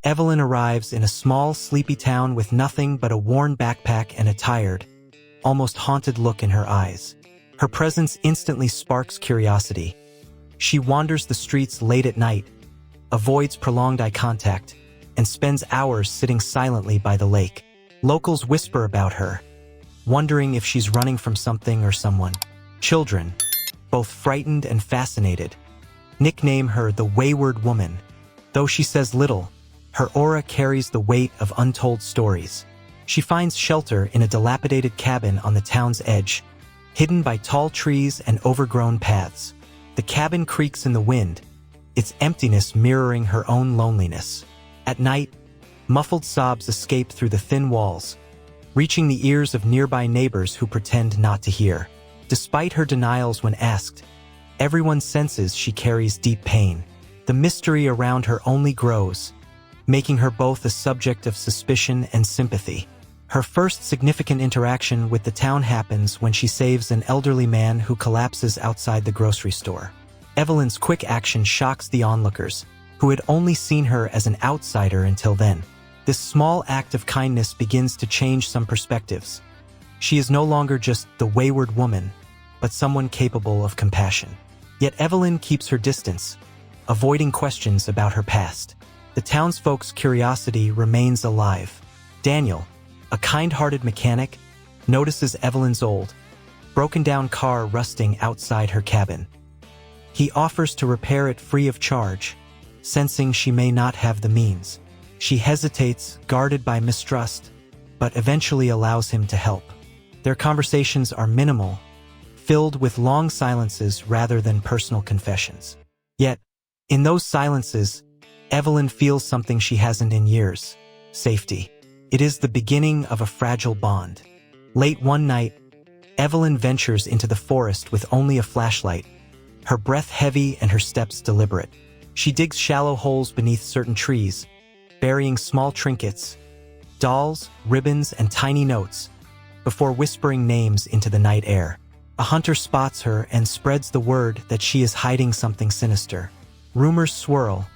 Evelyn arrives in a small, sleepy town with nothing but a worn backpack and a tired, almost haunted look in her eyes. Her presence instantly sparks curiosity. She wanders the streets late at night, avoids prolonged eye contact, and spends hours sitting silently by the lake. Locals whisper about her, wondering if she's running from something or someone. Children, both frightened and fascinated, nickname her the Wayward Woman. Though she says little, her aura carries the weight of untold stories. She finds shelter in a dilapidated cabin on the town's edge, hidden by tall trees and overgrown paths. The cabin creaks in the wind, its emptiness mirroring her own loneliness. At night, muffled sobs escape through the thin walls, reaching the ears of nearby neighbors who pretend not to hear. Despite her denials when asked, everyone senses she carries deep pain. The mystery around her only grows, making her both a subject of suspicion and sympathy. Her first significant interaction with the town happens when she saves an elderly man who collapses outside the grocery store. Evelyn's quick action shocks the onlookers, who had only seen her as an outsider until then. This small act of kindness begins to change some perspectives. She is no longer just the wayward woman, but someone capable of compassion. Yet Evelyn keeps her distance, avoiding questions about her past. The townsfolk's curiosity remains alive. Daniel, a kind-hearted mechanic, notices Evelyn's old, broken-down car rusting outside her cabin. He offers to repair it free of charge, sensing she may not have the means. She hesitates, guarded by mistrust, but eventually allows him to help. Their conversations are minimal, filled with long silences rather than personal confessions. Yet, in those silences, Evelyn feels something she hasn't in years: safety. It is the beginning of a fragile bond. Late one night, Evelyn ventures into the forest with only a flashlight, her breath heavy and her steps deliberate. She digs shallow holes beneath certain trees, burying small trinkets, dolls, ribbons, and tiny notes, before whispering names into the night air. A hunter spots her and spreads the word that she is hiding something sinister. Rumors swirl,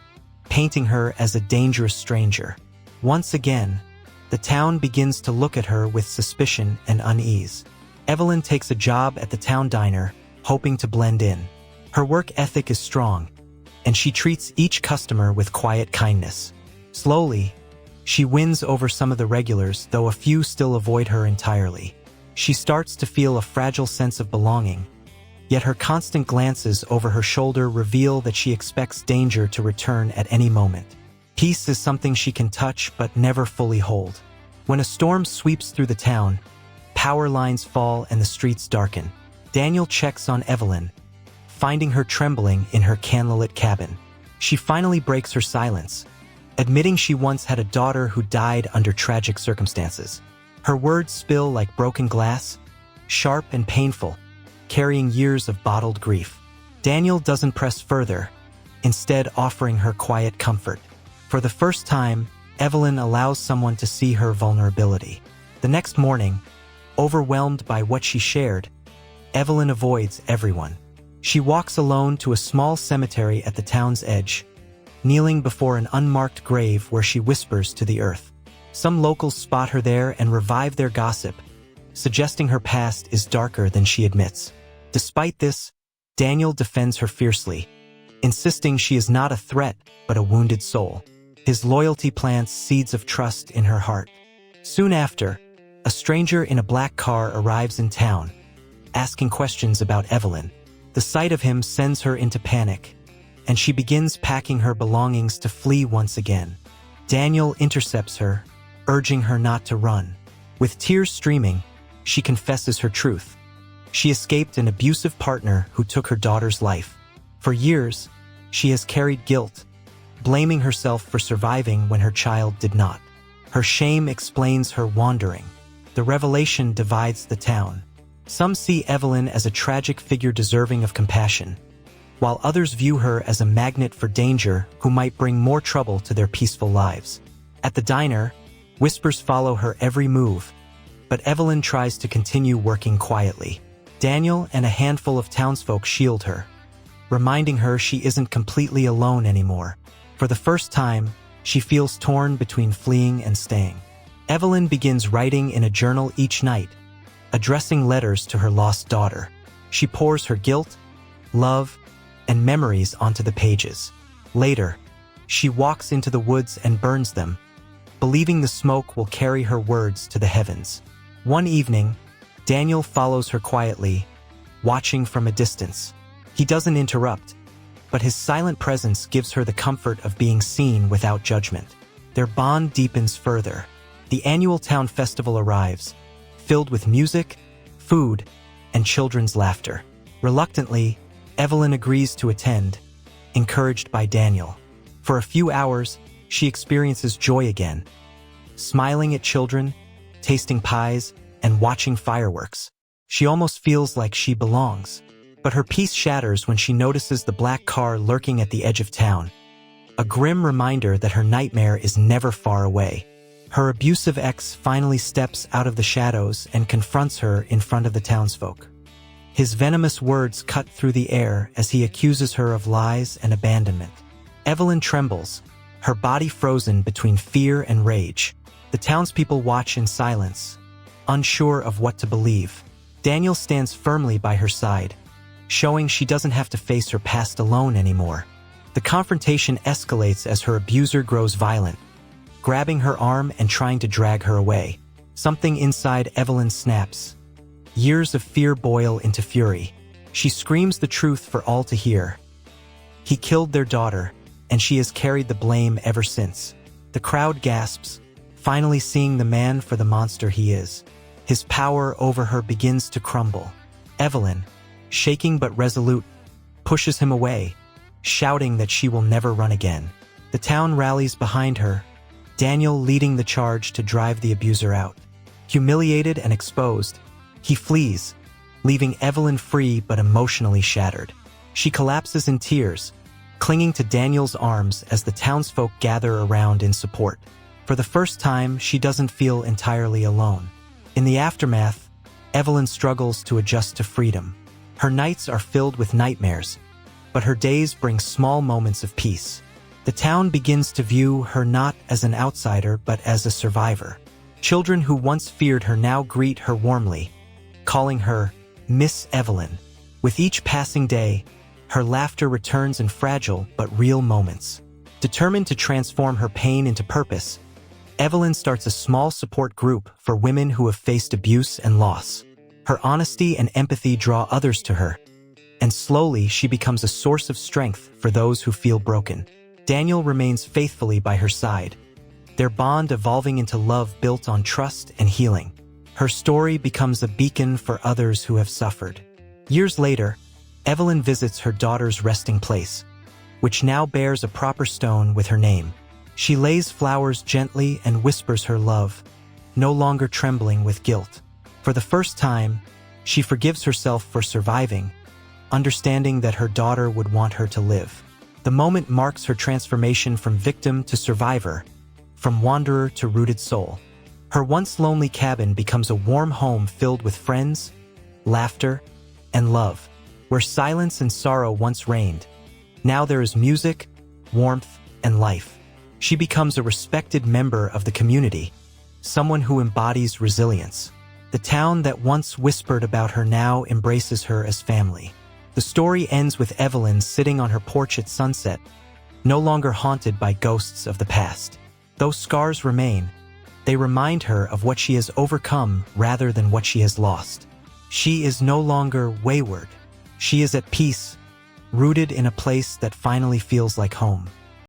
painting her as a dangerous stranger. Once again, the town begins to look at her with suspicion and unease. Evelyn takes a job at the town diner, hoping to blend in. Her work ethic is strong, and she treats each customer with quiet kindness. Slowly, she wins over some of the regulars, though a few still avoid her entirely. She starts to feel a fragile sense of belonging, yet her constant glances over her shoulder reveal that she expects danger to return at any moment. Peace is something she can touch but never fully hold. When a storm sweeps through the town, power lines fall and the streets darken. Daniel checks on Evelyn, finding her trembling in her candlelit cabin. She finally breaks her silence, admitting she once had a daughter who died under tragic circumstances. Her words spill like broken glass, sharp and painful, carrying years of bottled grief. Daniel doesn't press further, instead offering her quiet comfort. For the first time, Evelyn allows someone to see her vulnerability. The next morning, overwhelmed by what she shared, Evelyn avoids everyone. She walks alone to a small cemetery at the town's edge, kneeling before an unmarked grave where she whispers to the earth. Some locals spot her there and revive their gossip, suggesting her past is darker than she admits. Despite this, Daniel defends her fiercely, insisting she is not a threat but a wounded soul. His loyalty plants seeds of trust in her heart. Soon after, a stranger in a black car arrives in town, asking questions about Evelyn. The sight of him sends her into panic, and she begins packing her belongings to flee once again. Daniel intercepts her, urging her not to run. With tears streaming, she confesses her truth. She escaped an abusive partner who took her daughter's life. For years, she has carried guilt, blaming herself for surviving when her child did not. Her shame explains her wandering. The revelation divides the town. Some see Evelyn as a tragic figure deserving of compassion, while others view her as a magnet for danger who might bring more trouble to their peaceful lives. At the diner, whispers follow her every move, but Evelyn tries to continue working quietly. Daniel and a handful of townsfolk shield her, reminding her she isn't completely alone anymore. For the first time, She feels torn between fleeing and staying. Evelyn begins writing in a journal each night, addressing letters to her lost daughter. She pours her guilt, love, and memories onto the pages. Later, she walks into the woods and burns them, believing the smoke will carry her words to the heavens. One evening, Daniel follows her quietly, watching from a distance. He doesn't interrupt, but his silent presence gives her the comfort of being seen without judgment. Their bond deepens further. The annual town festival arrives, filled with music, food, and children's laughter. Reluctantly, Evelyn agrees to attend, encouraged by Daniel. For a few hours, she experiences joy again, smiling at children, tasting pies, and watching fireworks. She almost feels like she belongs. But her peace shatters when she notices the black car lurking at the edge of town, a grim reminder that her nightmare is never far away. Her abusive ex finally steps out of the shadows and confronts her in front of the townsfolk. His venomous words cut through the air as he accuses her of lies and abandonment. Evelyn trembles, her body frozen between fear and rage. The townspeople watch in silence, unsure of what to believe. Daniel stands firmly by her side, showing she doesn't have to face her past alone anymore. The confrontation escalates as her abuser grows violent, grabbing her arm and trying to drag her away. Something inside Evelyn snaps. Years of fear boil into fury. She screams the truth for all to hear. He killed their daughter, and she has carried the blame ever since. The crowd gasps, finally seeing the man for the monster he is. His power over her begins to crumble. Evelyn, shaking but resolute, pushes him away, shouting that she will never run again. The town rallies behind her, Daniel leading the charge to drive the abuser out. Humiliated and exposed, he flees, leaving Evelyn free but emotionally shattered. She collapses in tears, clinging to Daniel's arms as the townsfolk gather around in support. For the first time, she doesn't feel entirely alone. In the aftermath, Evelyn struggles to adjust to freedom. Her nights are filled with nightmares, but her days bring small moments of peace. The town begins to view her not as an outsider but as a survivor. Children who once feared her now greet her warmly, calling her Miss Evelyn. With each passing day, her laughter returns in fragile but real moments. Determined to transform her pain into purpose, Evelyn starts a small support group for women who have faced abuse and loss. Her honesty and empathy draw others to her, and slowly she becomes a source of strength for those who feel broken. Daniel remains faithfully by her side, their bond evolving into love built on trust and healing. Her story becomes a beacon for others who have suffered. Years later, Evelyn visits her daughter's resting place, which now bears a proper stone with her name. She lays flowers gently and whispers her love, no longer trembling with guilt. For the first time, she forgives herself for surviving, understanding that her daughter would want her to live. The moment marks her transformation from victim to survivor, from wanderer to rooted soul. Her once lonely cabin becomes a warm home filled with friends, laughter, and love. Where silence and sorrow once reigned, now there is music, warmth, and life. She becomes a respected member of the community, someone who embodies resilience. The town that once whispered about her now embraces her as family. The story ends with Evelyn sitting on her porch at sunset, no longer haunted by ghosts of the past. Though scars remain, they remind her of what she has overcome rather than what she has lost. She is no longer wayward. She is at peace, rooted in a place that finally feels like home.